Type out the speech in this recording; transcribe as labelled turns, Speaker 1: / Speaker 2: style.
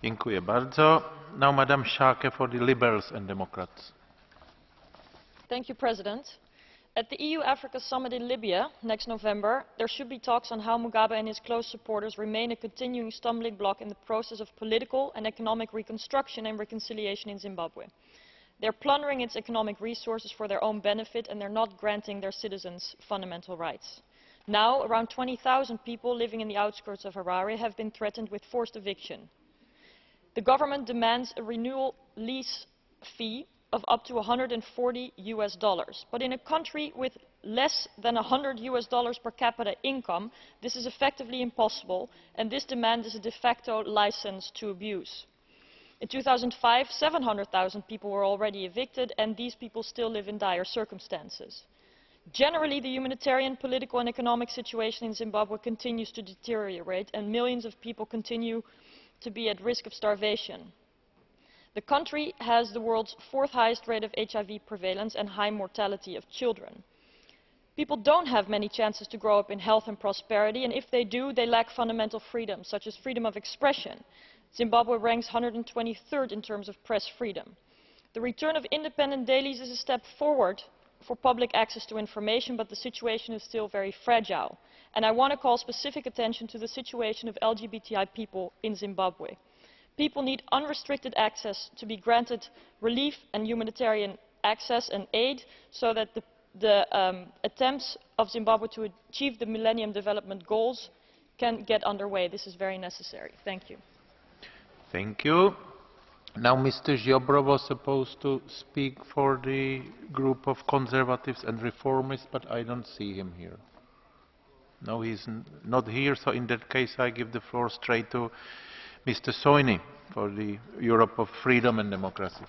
Speaker 1: Dziękuję bardzo. Now, Madam Schaake for the Liberals and Democrats.
Speaker 2: Thank you, President. At the EU-Africa summit in Libya next November, there should be talks on how Mugabe and his close supporters remain a continuing stumbling block in the process of political and economic reconstruction and reconciliation in Zimbabwe. They're plundering its economic resources for their own benefit, and they're not granting their citizens fundamental rights. Now, around 20,000 people living in the outskirts of Harare have been threatened with forced eviction. The government demands a renewal lease fee of up to $140, but in a country with less than $100 per capita income, this is effectively impossible, and this demand is a de facto license to abuse. In 2005, 700,000 people were already evicted, and these people still live in dire circumstances. Generally, the humanitarian, political and economic situation in Zimbabwe continues to deteriorate, and millions of people continue to be at risk of starvation. The country has the world's fourth highest rate of HIV prevalence and high mortality of children. People don't have many chances to grow up in health and prosperity, and if they do, they lack fundamental freedoms, such as freedom of expression. Zimbabwe ranks 123rd in terms of press freedom. The return of independent dailies is a step forward for public access to information, but the situation is still very fragile. And I want to call specific attention to the situation of LGBTI people in Zimbabwe. People need unrestricted access to be granted relief and humanitarian access and aid so that the attempts of Zimbabwe to achieve the Millennium Development Goals can get underway. This is very necessary. Thank you.
Speaker 1: Thank you. Now, Mr. Ziobro was supposed to speak for the group of Conservatives and Reformists, but I don't see him here. No, he's not here, so in that case I give the floor straight to Mr. Soini for the Europe of Freedom and Democracy.